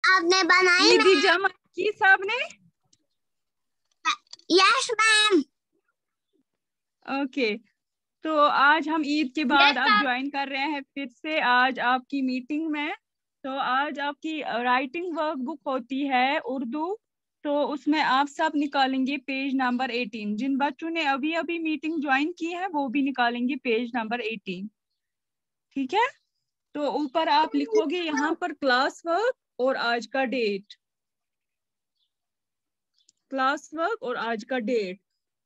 आपने बनाई ईदी जमा की सबने? Yes ma'am. ओके, तो आज हम ईद के बाद अब ज्वाइन कर रहे हैं फिर से आज आपकी मीटिंग में। तो आज आपकी राइटिंग वर्क बुक होती है उर्दू, तो उसमें आप सब निकालेंगे पेज नंबर 18। जिन बच्चों ने अभी अभी मीटिंग ज्वाइन की है वो भी निकालेंगे पेज नंबर 18। ठीक है, तो ऊपर आप लिखोगे यहाँ पर क्लास वर्क और आज का डेट, क्लास वर्क और आज का डेट।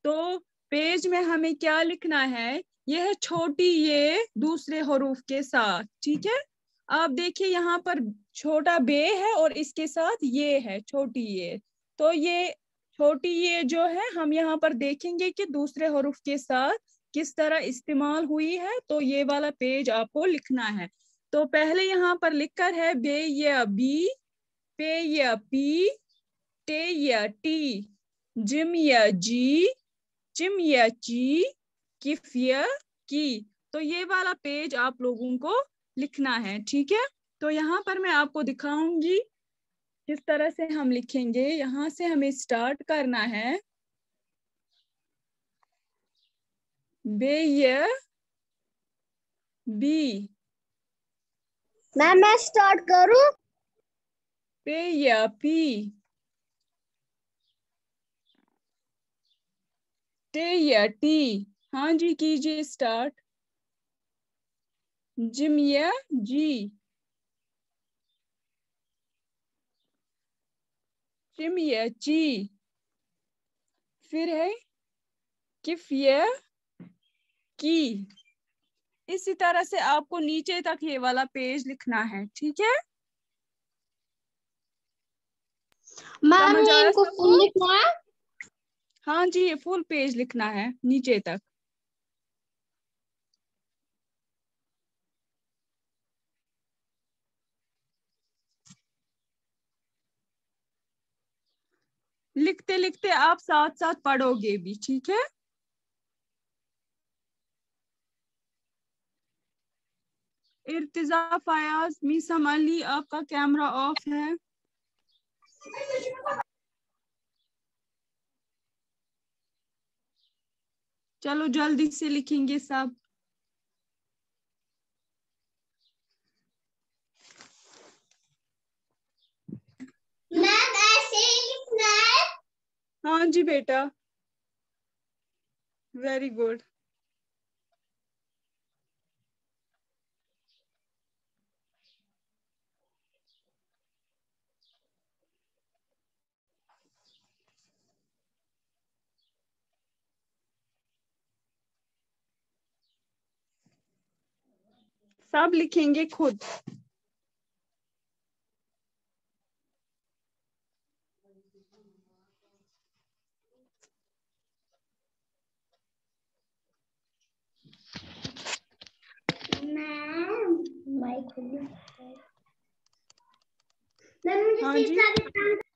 तो पेज में हमें क्या लिखना है, यह है छोटी ये दूसरे हरूफ के साथ। ठीक है, आप देखिए यहाँ पर छोटा बे है और इसके साथ ये है छोटी ये। तो ये छोटी ये जो है हम यहाँ पर देखेंगे कि दूसरे हरूफ के साथ किस तरह इस्तेमाल हुई है। तो ये वाला पेज आपको लिखना है। तो पहले यहाँ पर लिखकर है बे या बी, पे या पी, टे या टी, जिम या जी, चिम या ची, किफ या की। तो ये वाला पेज आप लोगों को लिखना है। ठीक है, तो यहाँ पर मैं आपको दिखाऊंगी किस तरह से हम लिखेंगे। यहाँ से हमें स्टार्ट करना है बे या बी, मैम मैं स्टार्ट करूं? पे या पी, टे या टी। हाँ जी, कीजिए स्टार्ट। जिम या जी, चिम या ची, फिर है किफ या की। इसी तरह से आपको नीचे तक ये वाला पेज लिखना है। ठीक है, मैम समझ आया इनको फुल सबको? लिखना है? हाँ जी, ये फुल पेज लिखना है नीचे तक। लिखते लिखते आप साथ साथ पढ़ोगे भी। ठीक है, इर्तिजा फयाज मीसम अली, आपका कैमरा ऑफ है। चलो जल्दी से लिखेंगे सब। मैम ऐसे ही लिखना है? हाँ जी बेटा, वेरी गुड। सब लिखेंगे खुद। मैम माइक खोलिए। मैम मुझे हाँ जी, तीसरा दिखाना।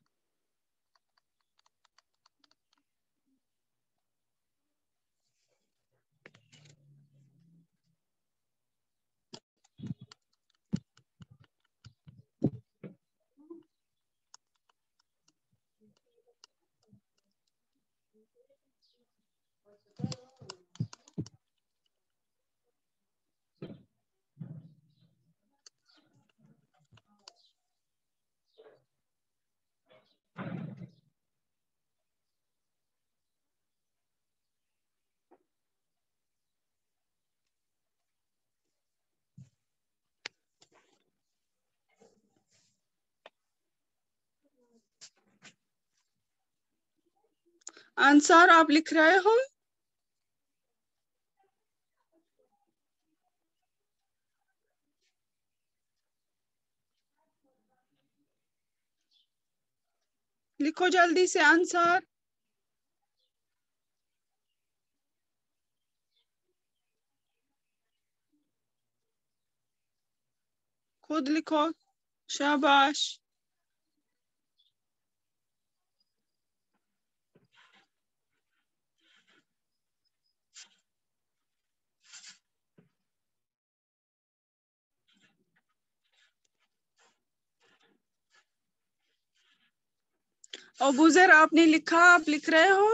आंसर आप लिख रहे हो? लिखो जल्दी से आंसर। खुद लिखो, शाबाश। और बुजर आपने लिखा, आप लिख रहे हो?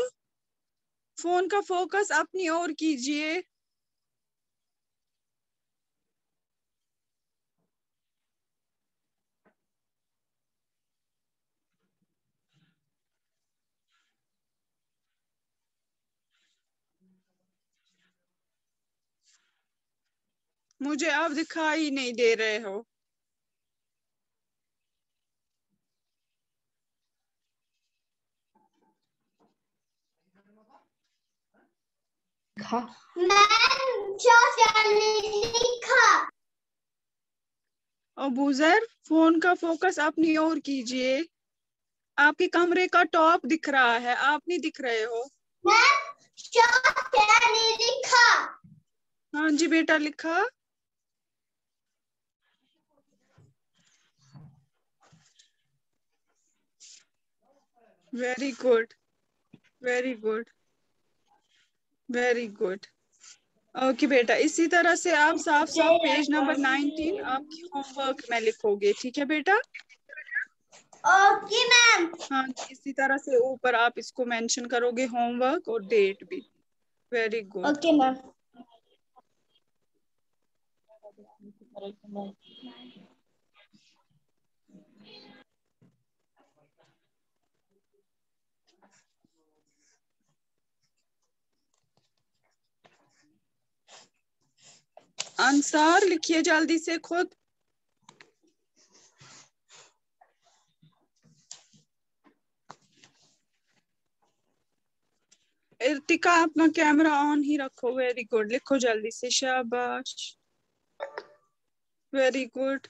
फोन का फोकस अपनी ओर कीजिए। मुझे आप दिखाई नहीं दे रहे हो। मैम चाचा ने लिखा। और बुजर फोन का फोकस अपनी ओर कीजिए। आपके कमरे का टॉप दिख रहा है, आप नहीं दिख रहे हो। मैम चाचा ने लिखा। हाँ जी बेटा, लिखा। Very good, very good, very good. Okay बेटा, इसी तरह से आप साफ साफ पेज नंबर 19 आपकी होमवर्क में लिखोगे, ठीक है बेटा? Okay ma'am. हाँ, इसी तरह से ऊपर आप इसको मेंशन करोगे, होमवर्क और डेट भी। Very good. Okay ma'am. Answer लिखिए जल्दी से खुद। इर्तिका अपना कैमरा ऑन ही रखो। वेरी गुड, लिखो जल्दी से, शाबाश, very good.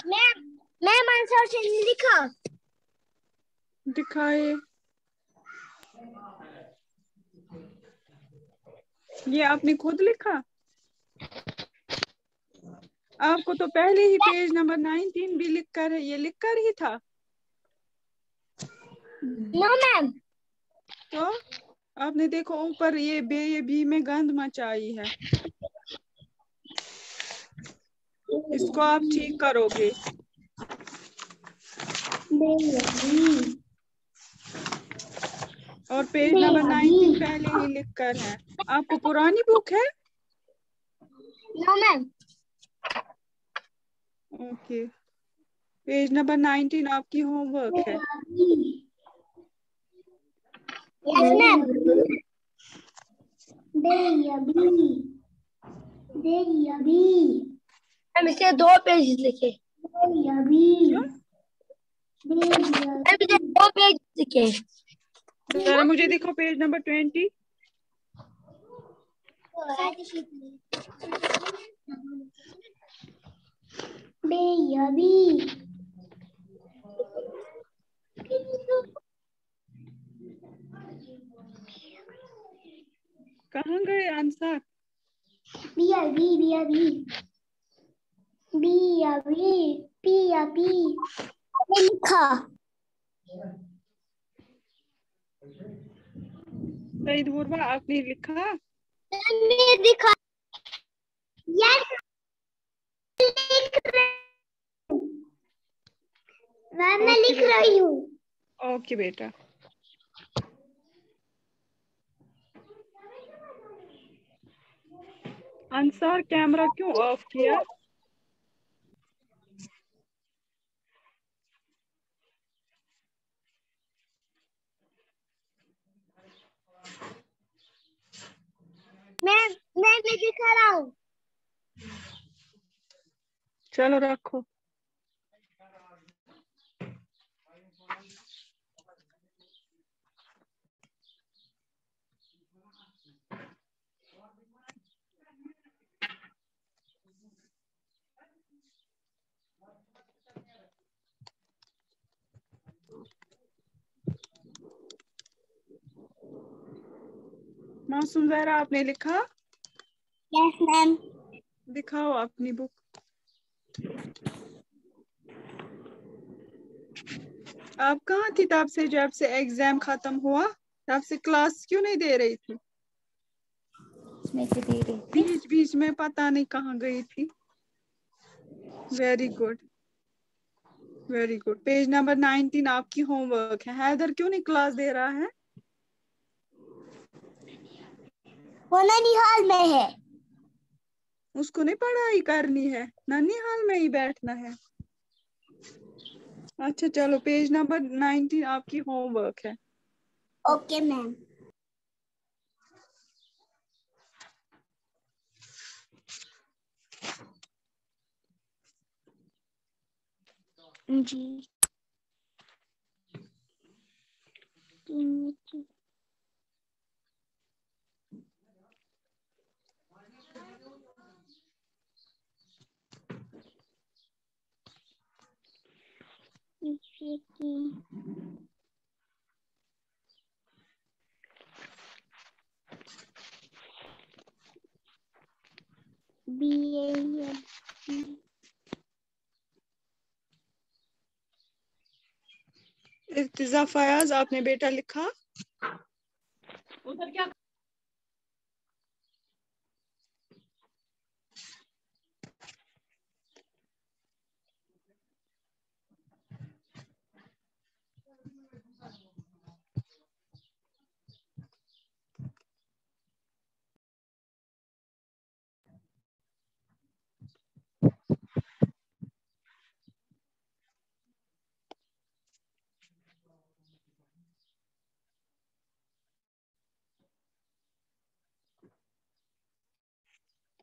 Ma'am ma'am answer से लिखा। दिखाए, ये आपने खुद लिखा? आपको तो पहले ही पेज नंबर 19 भी लिख कर है, ये लिख कर ही था। No ma'am. तो आपने देखो ऊपर ये बी में गंद मचाई है, इसको आप ठीक करोगे। और पेज नंबर 19 पहले ही लिख कर है। आपको पुरानी बुक है? No ma'am. Okay, page number 19 आपकी होमवर्क है। Yes ma'am. मैम इसे 2 पेज लिखे। क्यों? मैम इसे 2 पेज लिखे। जरा मुझे देखो पेज नंबर 20। कहाँ गए आंसर? लिखा। सईद बुरबा आपने लिखा? मैंने दिखा। यस लिख रही हूँ। मैम मैं ओके लिख बेटा, रही हूँ। ओके बेटा। आंसर कैमरा क्यों ऑफ किया? मैं दिखा रहा हूँ। चलो रखो। मासूम ज़हरा आपने लिखा? Yes ma'am. दिखाओ अपनी बुक। आप कहाँ थी तब से, जब से एग्जाम खत्म हुआ तब से क्लास क्यों नहीं दे रही थी? मैं तो दे रही थी। बीच बीच में पता नहीं कहाँ गई थी। Very good, very good. Page number 19 आपकी होमवर्क है। हैदर क्यों नहीं क्लास दे रहा है? वो ननिहाल में है। उसको नहीं पढ़ाई करनी है, ननिहाल में ही बैठना है। अच्छा चलो, पेज नंबर 19 आपकी होमवर्क है। Okay ma'am. जी। इर्तिजा फयाज आपने बेटा लिखा? उधर क्या?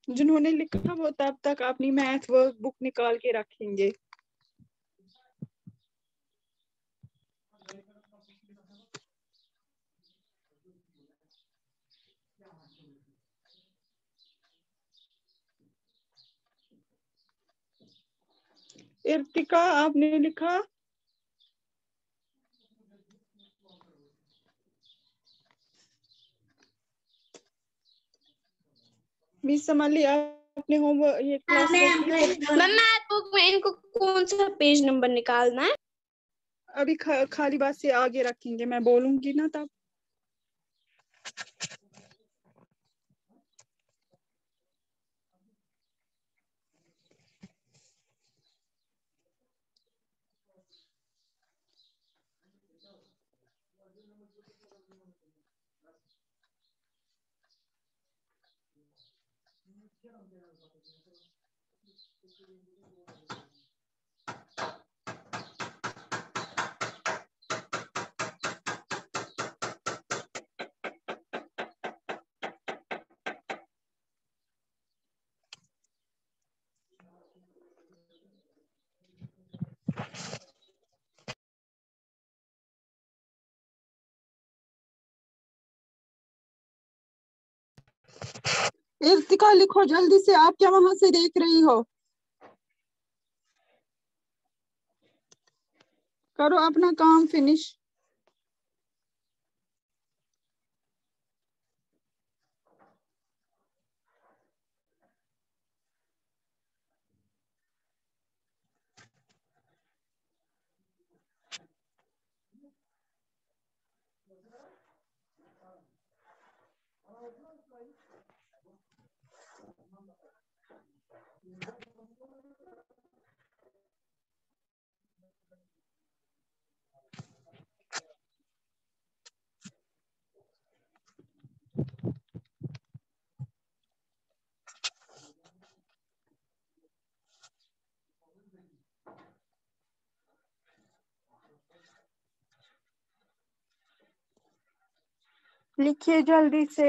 जिन्होंने लिखा वो तब तक अपनी मैथ वर्क बुक निकाल के रखेंगे। इर्तिका आपने लिखा? मिस समली आपने होमवर्क ये class ma'am work math book में इनको कौन सा पेज नंबर निकालना है? अभी खाली बात से आगे रखेंगे, मैं बोलूंगी ना तब। इर्तिका लिखो जल्दी से, आप क्या वहां से देख रही हो? करो अपना काम फिनिश। लिखिए जल्दी से।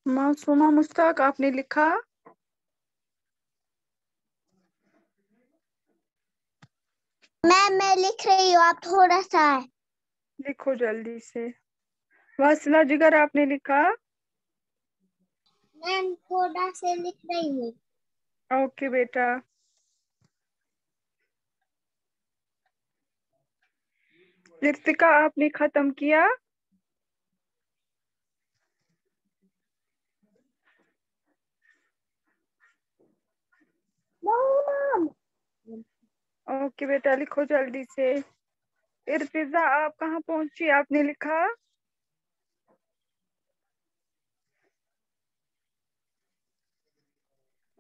मासूमा मुश्ताक आपने लिखा? मैं लिख रही हूँ, आप थोड़ा सा है। लिखो जल्दी से। वासला जिगर आपने लिखा? मैं थोड़ा से लिख रही हूँ। ओके बेटा। इर्तिका आपने खत्म किया? ओके बेटा, लिखो जल्दी से। इर्तिजा आप कहाँ पहुंची, आपने लिखा?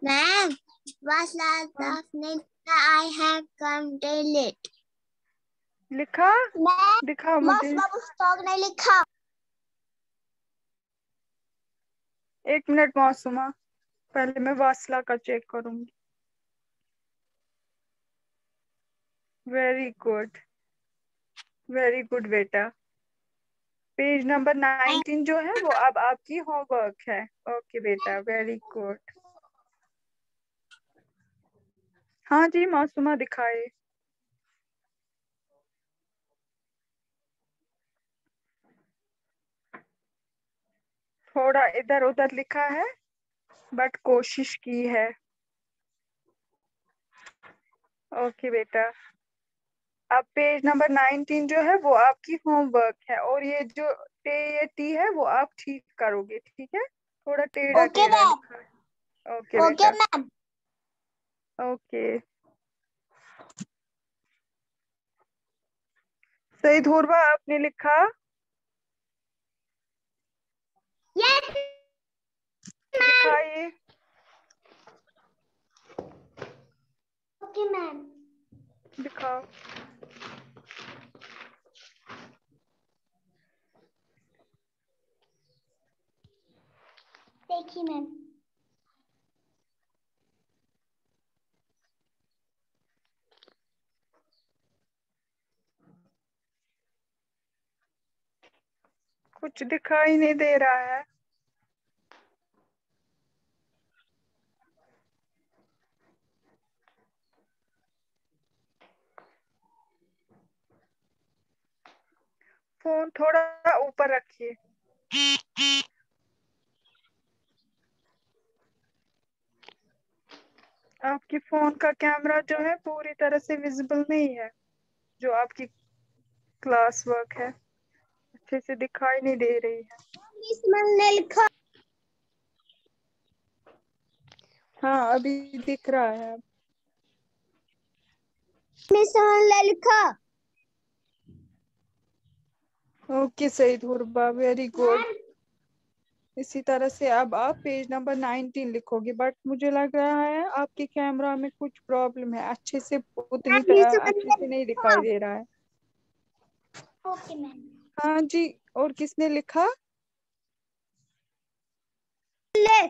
Ma'am, was last afternoon I have come day late. लिखा? मैं दिखाओ मुझे। मुश्ताक ने लिखा। एक मिनट मासूमा, पहले मैं वासला का चेक करूंगी। वेरी गुड, वेरी गुड बेटा। पेज नंबर 19 जो है वो अब आपकी होमवर्क है। ओके बेटा, वेरी गुड। हाँ जी मासूमा, दिखाए। थोड़ा इधर उधर लिखा है बट कोशिश की है। ओके बेटा, अब पेज नंबर 19 जो है वो आपकी होमवर्क है, और ये जो ये टी है वो आप ठीक करोगे, ठीक है? थोड़ा टेढ़ा ओके टेढ़ा मैम। लिखा है। ओके ओके बेटा। मैम। ओके। सईद हुरवा आपने लिखा? Yes ma'am. दिखाइए। Okay ma'am. दिखाओ। देखिए मैम। कुछ दिखाई नहीं दे रहा है। फोन थोड़ा ऊपर रखिए। आपकी फोन का कैमरा जो है पूरी तरह से विजिबल नहीं है। जो आपकी क्लास वर्क है अच्छे से दिखाई नहीं दे रही है। मिस मैम ने लिखा। हाँ अभी दिख रहा है। मिस मैम ने लिखा। Okay Saeed Hurba, very good. Ma'am इसी तरह से अब आप पेज नंबर 19 लिखोगे, बट मुझे लग रहा है आपके कैमरा में कुछ प्रॉब्लम है, अच्छे से मिस मैम अच्छे ने से नहीं लिखा। दिखाई दे रहा है। Okay ma'am. हाँ जी, और किसने लिखा? ले।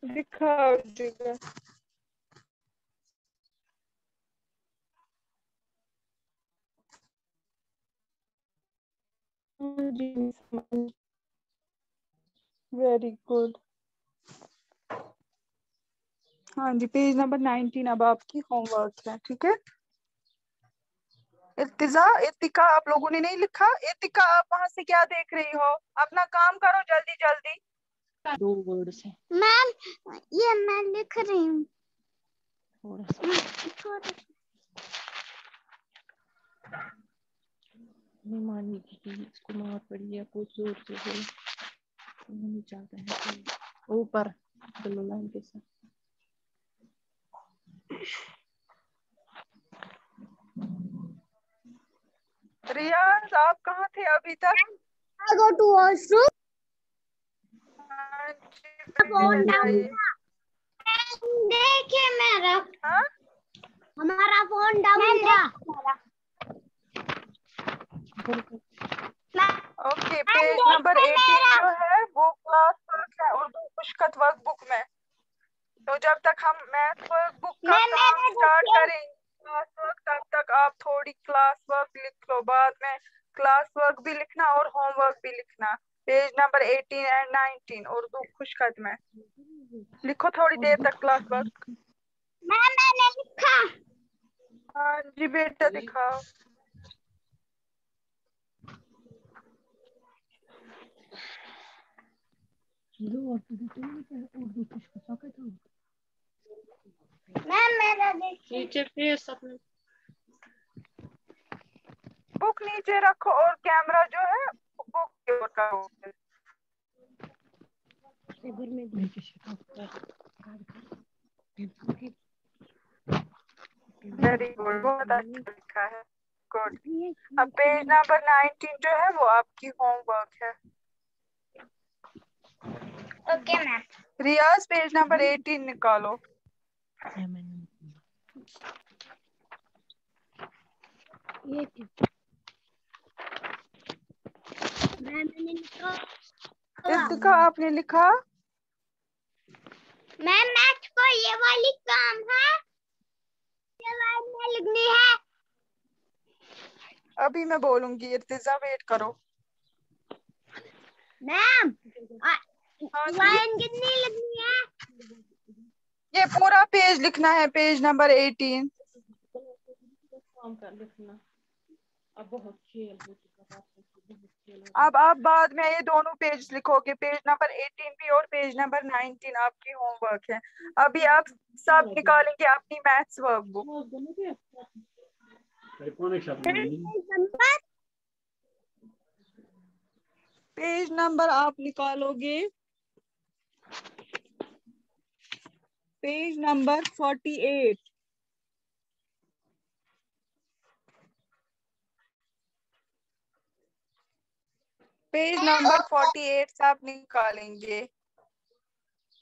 दिखाओ जिगर। हाँ जी, वेरी गुड। हाँ जी, पेज नंबर 19 अब आपकी होमवर्क है, ठीक है? इर्तिका आप लोगों ने नहीं लिखा? इर्तिका आप वहां से क्या देख रही हो? अपना काम करो जल्दी जल्दी। 2 वर्ड्स है। मैम, ये मैं लिख रही हूँ। थोड़ा सा नहीं मानेगी कि इसको मार पड़ी है, कुछ जोर से बोल नहीं चाहता है तो ऊपर ब्लू लाइन के साथ। रियाज आप कहाँ थे अभी तक? I go to washroom. हाँ जी, फोन बेटा डाउन। जाइए। देखिए मेरा, हाँ हमारा फोन डाउन था। ओके, पेज नंबर 18 जो है वो क्लास वर्क है उर्दू पुष्कत वर्क बुक में। तो जब तक हम मैथ वर्क बुक का काम स्टार्ट करेंगे क्लास वर्क, तब तक आप थोड़ी क्लास वर्क लिख लो, बाद में क्लास वर्क भी लिखना और होमवर्क भी लिखना। पेज नंबर 18 एंड 19 उर्दू खुश खत्म है। लिखो थोड़ी देर तक क्लास वर्क। मैंने लिखा। हाँ जी बेटा दिखाओ। मेरा नीचे फेस अपने बुक नीचे रखो और कैमरा जो है बुक के ऊपर करो। वेरी गुड, बहुत अच्छा लिखा है। गुड। अब पेज नंबर 19 जो है वो आपकी होमवर्क है। Okay ma'am. Riyaz page number 18 निकालो। मैंने लिखा। इर्तिका आपने लिखा? मैम मैथ को ये वाली काम है, ये लाइन में लिखनी है। अभी मैं बोलूंगी, इर्तिजा वेट करो। मैम हाँ जी, लाइन कितनी लिखनी है? ये पूरा पेज लिखना है, पेज नंबर 18। काम कर लिखना। अब बहुत खेल हो चुका है। अब आप बाद में ये दोनों पेज लिखोगे, पेज नंबर 18 भी और पेज नंबर 19 आपकी होमवर्क है। अभी आप सब निकालेंगे अपनी मैथ्स वर्कबुक। पेज नंबर आप निकालोगे पेज नंबर 48। पेज नंबर 48 से आप निकालेंगे।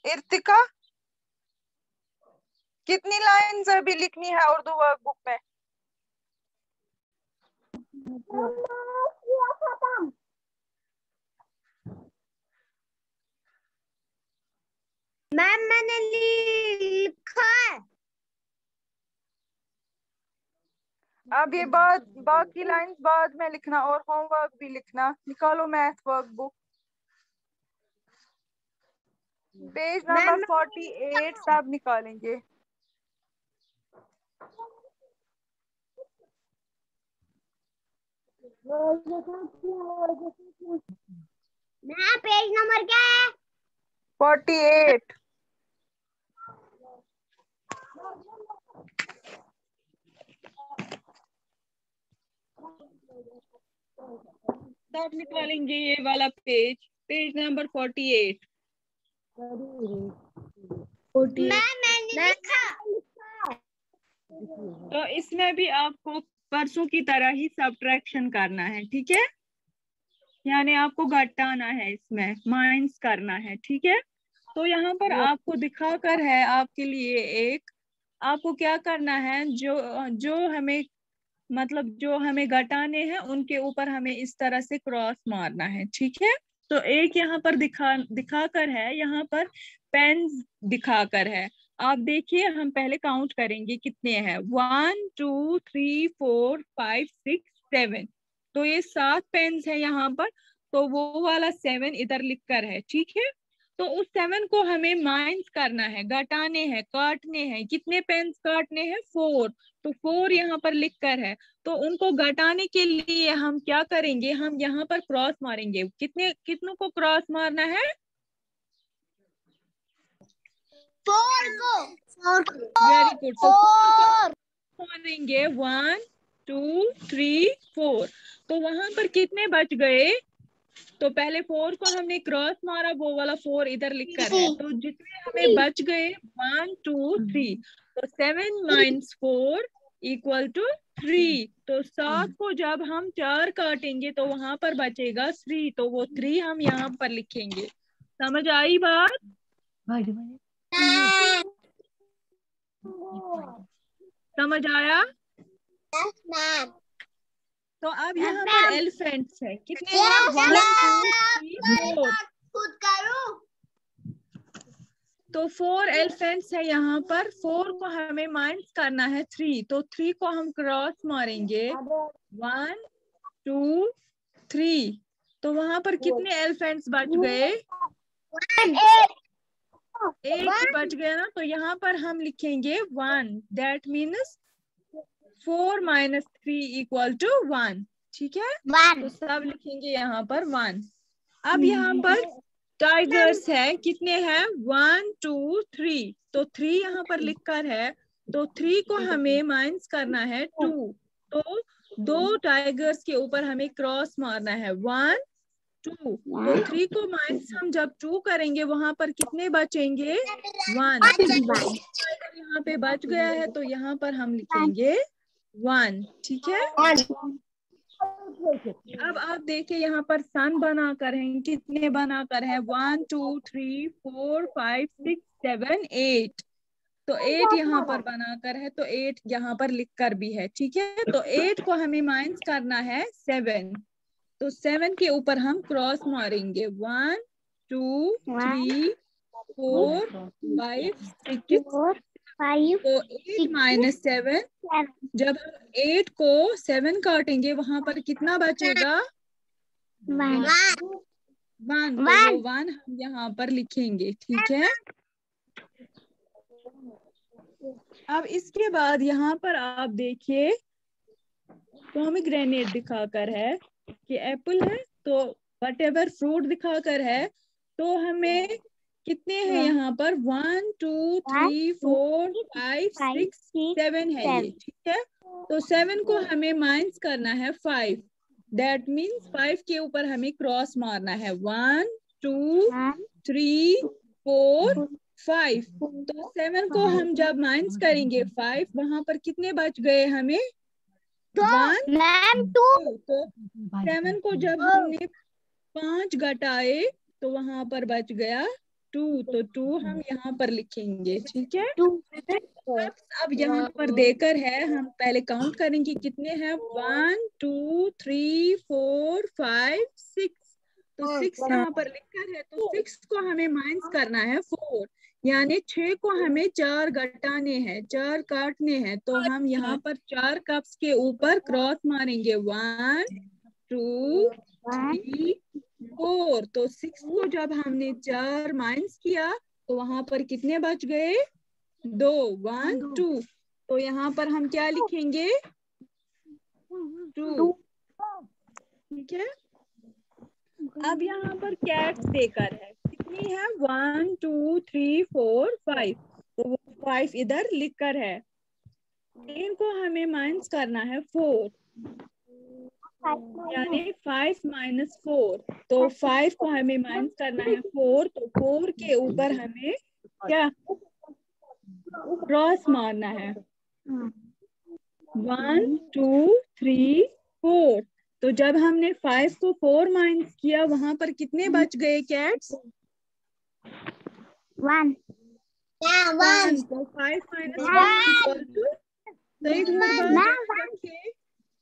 इर्तिका कितनी लाइंस अभी लिखनी है उर्दू वर्कबुक में? मैम मैंने लिखा है। अब ये बाकी लाइंस बाद में लिखना और होमवर्क भी लिखना। निकालो मैथ वर्कबुक पेज नंबर 48 सब निकालेंगे। मैम पेज नंबर क्या है? 48। सब निकालेंगे ये वाला पेज, पेज नंबर 48। मैंने लिखा। तो इसमें भी आपको परसों की तरह ही सब्ट्रैक्शन करना है, ठीक है? यानी आपको घटाना है, इसमें माइनस करना है, ठीक है? तो यहाँ पर आपको दिखाकर है आपके लिए एक, आपको क्या करना है, जो जो हमें मतलब जो हमें घटाने हैं उनके ऊपर हमें इस तरह से क्रॉस मारना है, ठीक है? तो एक यहाँ पर दिखाकर है, यहाँ पर पेन्स दिखाकर है। आप देखिए, हम पहले काउंट करेंगे कितने हैं। 1 2 3 4 5 6 7। तो ये 7 पेन्स है यहाँ पर, तो वो वाला 7 इधर लिख कर है, ठीक है? तो उस 7 को हमें माइनस करना है, घटाने हैं, काटने हैं। कितने पेन्स काटने हैं? 4। तो 4 यहाँ पर लिख कर है। तो उनको घटाने के लिए हम क्या करेंगे, हम यहाँ पर क्रॉस मारेंगे। कितनों को क्रॉस मारना है? 4 को। Very good. तो 4 को मारेंगे, 1 2 3 4। तो वहां पर कितने बच गए? तो पहले 4 को हमने क्रॉस मारा, वो वाला 4 इधर लिख कर है। तो जितने हमें बच गए 1 2 3। तो 7 - 4 = 3। तो 7 को जब हम 4 काटेंगे तो वहां पर बचेगा 3। तो वो 3 हम यहाँ पर लिखेंगे। समझ आई बात? समझ आया? तो अब यहाँ पर एलिफेंट्स है, कितने हैं? 1 2 3 4। खुद करूं। तो 4 एलिफेंट्स है यहाँ पर। 4 को हमें माइनस करना है 3। तो 3 को हम क्रॉस मारेंगे, 1 2 3। तो वहां पर कितने एलिफेंट्स बच गए? 8 बच गए ना, तो यहाँ पर हम लिखेंगे 1, दैट मीन्स 4 - 3 = 1, ठीक है। तो सब लिखेंगे यहाँ पर 1। अब यहाँ पर टाइगर्स है, कितने हैं? 1 2 3, तो 3 यहाँ पर लिखकर है, तो 3 को हमें माइनस करना है 2, तो 2 टाइगर्स के ऊपर हमें क्रॉस मारना है 1 2, तो 3 को माइनस हम जब 2 करेंगे वहां पर कितने बचेंगे? 1। टाइगर यहाँ पे बच गया है, तो यहाँ पर हम लिखेंगे 1, ठीक है। अब आप देखिए यहाँ पर सन बनाकर है, कितने बनाकर है? 1 2 3 4 5 6 7 8, तो 8 यहाँ पर बनाकर है, तो 8 यहाँ पर लिखकर भी है, ठीक है। तो 8 को हमें माइनस करना है 7, तो 7 के ऊपर हम क्रॉस मारेंगे 1 2 3 4 5 6, तो 8 - 7, जब हम 8 को 7 काटेंगे वहां पर कितना बचेगा? 1, तो वो 1 हम यहाँ पर लिखेंगे, ठीक है। अब इसके बाद यहाँ पर आप देखिए पोमीग्रेनेट दिखाकर है कि एप्पल है, तो व्हाटएवर फ्रूट दिखाकर है, तो हमें कितने हैं यहाँ पर? 1 2 3 4 5 6 7 है ये, ठीक है। तो 7 को हमें माइनस करना है 5, दैट मीन्स 5 के ऊपर हमें क्रॉस मारना है 1 2 3 4 5, तो 7 को हम जब माइनस करेंगे 5, वहां पर कितने बच गए हमें? 1 2, तो 7 को जब हमने 5 घटाए तो वहां पर बच गया 2, तो 2 हम यहाँ पर लिखेंगे, ठीक है। अब यहाँ पर देकर है, हम पहले काउंट करेंगे कितने हैं? 1 2 3 4 5 6, तो 6 यहाँ पर लिखकर है, तो 6 को हमें माइनस करना है 4, यानी 6 को हमें 4 घटाने हैं, 4 काटने हैं, तो हम यहाँ पर 4 कप्स के ऊपर क्रॉस मारेंगे 1 2 3 4, तो 6 को जब हमने 4 माइनस किया तो वहां पर कितने बच गए? 2 1 2, तो यहाँ पर हम क्या लिखेंगे? 2, ठीक है। अब यहाँ पर कैट्स देकर है, कितनी है? 1 2 3 4 5, तो वो 5 इधर लिखकर है, इनको हमें माइनस करना है 4, यानी 5 - 4, तो 5 को हमें माइनस करना है 4, तो 4 के ऊपर हमें क्या क्रॉस मारना है 1 2 3 4, तो जब हमने 5 को 4 माइनस किया वहां पर कितने बच गए कैट्स? 1, तो 5 - 4 सही रखिए,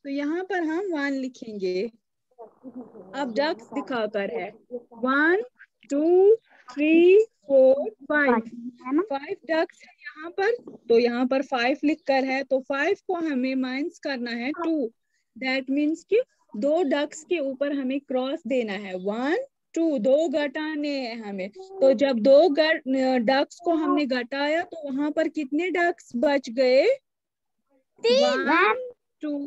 तो यहाँ पर हम 1 लिखेंगे। अब डक्स दिखाकर है 1 2 3 4 5 डक्स है यहाँ पर, तो यहाँ पर 5 लिखकर है, तो 5 को हमें माइनस करना है 2, दैट मीन्स कि 2 डक्स के ऊपर हमें क्रॉस देना है 1 2, 2 घटाने हैं हमें, तो जब 2 डक्स को हमने घटाया तो वहां पर कितने डक्स बच गए? 1 2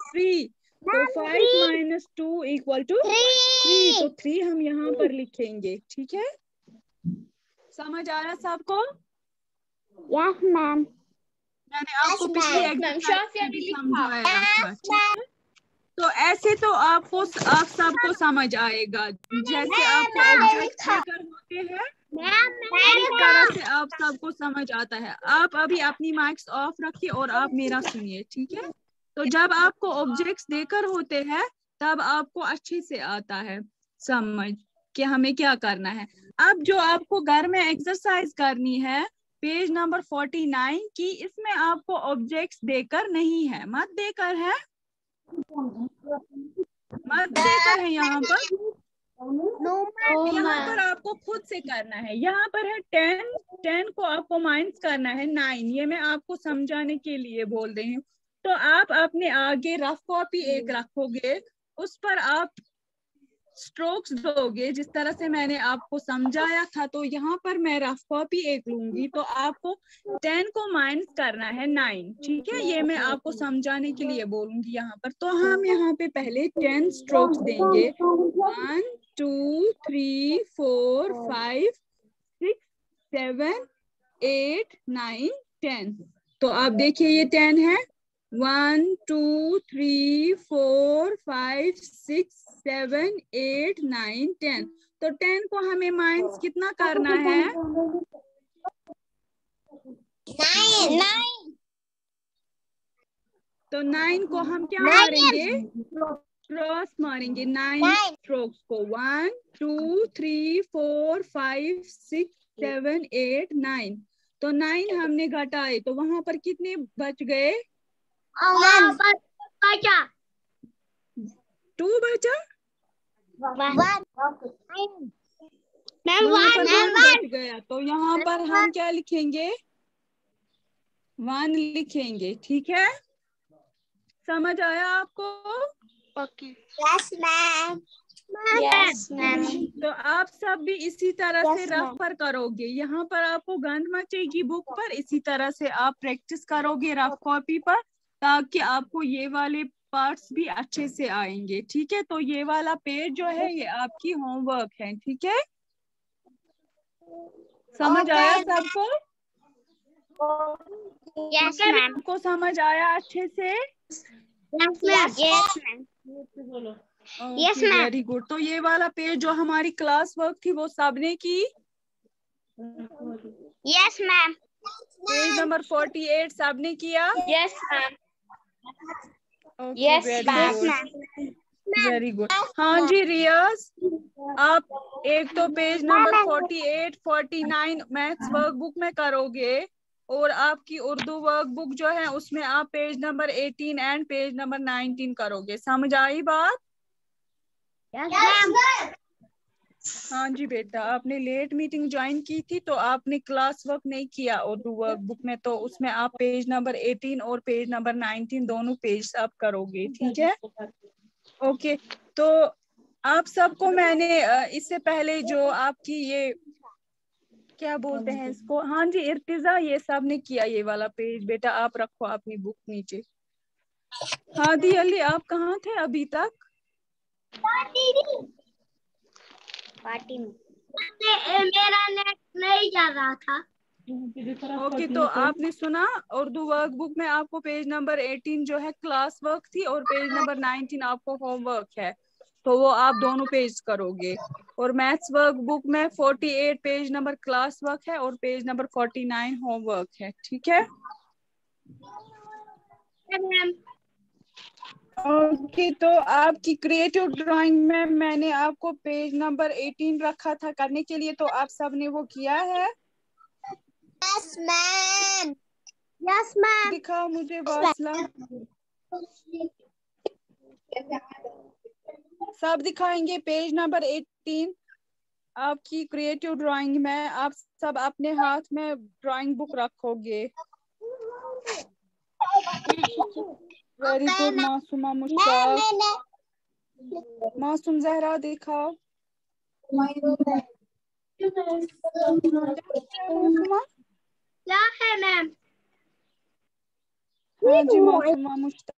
3, तो 5 - 2 = 3, तो 3 हम यहाँ पर लिखेंगे, ठीक है। समझ आ रहा सबको? Yes ma'am. मैंने आपको पिछली एक्सरसाइज में भी समझाया था, ठीक है। तो ऐसे तो आप सबको समझ आएगा, जैसे आपको ऑब्जेक्ट देकर होते हैं इस तरह से आप सबको समझ आता है। आप अभी अपनी माइक्स ऑफ रखिए और आप मेरा सुनिए, ठीक है। तो जब आपको ऑब्जेक्ट्स देकर होते हैं तब आपको अच्छे से आता है समझ कि हमें क्या करना है। अब जो आपको घर में एक्सरसाइज करनी है पेज नंबर 49 की, इसमें आपको ऑब्जेक्ट्स देकर नहीं है, मत देकर है यहाँ पर। यहाँ पर आपको खुद से करना है। यहाँ पर है 10 को आपको माइनस करना है 9, ये मैं आपको समझाने के लिए बोल रही हूँ। तो आप अपने आगे रफ कॉपी एक रखोगे, उस पर आप स्ट्रोक्स दोगे जिस तरह से मैंने आपको समझाया था, तो यहाँ पर मैं रफ कॉपी एक लूंगी, तो आपको 10 को माइनस करना है 9, ठीक है। ये मैं आपको समझाने के लिए बोलूंगी यहाँ पर। तो हम यहाँ पे पहले 10 स्ट्रोक्स देंगे, 1 2 3 4 5 6 7 8 9 10। तो आप देखिए ये 10 है, 1 2 3 4 5 6 7 8 9 10। तो 10 को हमें माइनस कितना करना है? 9। तो 9 को हम क्या मारेंगे? क्रॉस मारेंगे 9 स्ट्रोक्स को, 1 2 3 4 5 6 7 8 9। तो 9 हमने घटाए, तो वहां पर कितने बच गए? 2 बचा। 2 बचा। वहाँ पर 1 बच गया, तो यहाँ पर हम क्या लिखेंगे? 1 लिखेंगे, ठीक है। समझ आया आपको? Yes ma'am. Yes ma'am. तो आप सब भी इसी तरह से रफ पर करोगे। यहाँ पर आपको गंद मचेगी बुक पर, इसी तरह से आप प्रैक्टिस करोगे रफ कॉपी पर, ताकि आपको ये वाले पार्ट्स भी अच्छे से आएंगे, ठीक है। तो ये वाला पेज जो है ये आपकी होमवर्क है, ठीक है। समझ आया सबको? Yes ma'am. को समझ आया अच्छे से? Yes ma'am. Yes ma'am. Very good. तो ये वाला पेज जो हमारी क्लास वर्क थी वो सबने की? Yes ma'am. पेज नंबर 48 सबने किया? Yes ma'am. Yes very good. हाँ जी रियाज, आप एक तो पेज नंबर 48 49 मैथ्स वर्कबुक में करोगे, और आपकी उर्दू वर्कबुक जो है उसमें आप page number 18 and page number 19 करोगे। समझ आई बात? हाँ जी बेटा, आपने लेट मीटिंग ज्वाइन की थी तो आपने क्लास वर्क नहीं किया उर्दू वर्कबुक में, तो उसमें आप पेज नंबर 18 और पेज नंबर 19 दोनों पेज आप करोगे, ठीक है। ओके, तो आप सबको मैंने इससे पहले जो आपकी ये क्या बोलते हैं इसको, हाँ जी इर्तिजा, ये सब ने किया ये वाला पेज। बेटा आप रखो अपनी बुक नीचे। हादी अली आप कहाँ थे अभी तक? पार्टी में मेरा नेट नहीं जा रहा था। ओके, तो आपने सुना उर्दू वर्कबुक में आपको पेज नंबर 18 जो है क्लास वर्क थी, और पेज नंबर 19 आपको होमवर्क है, तो वो आप दोनों पेज करोगे। और मैथ्स वर्कबुक में 48 पेज नंबर क्लास वर्क है और पेज नंबर 49 होमवर्क है, ठीक है। ओके, तो आपकी क्रिएटिव ड्राइंग में मैंने आपको पेज नंबर 18 रखा था करने के लिए, तो आप सबने वो किया है? Yes ma'am. Yes ma'am. दिखाओ मुझे वासला, सब दिखाएंगे। पेज नंबर 18 आपकी क्रिएटिव ड्राइंग में आप सब अपने हाथ में ड्राइंग बुक रखोगे। Very good Masuma Mushtaq. मासूम जहरा दिखाओ। मासूमा क्या है मैम? हाँ जी मासूमा मुश्ताक।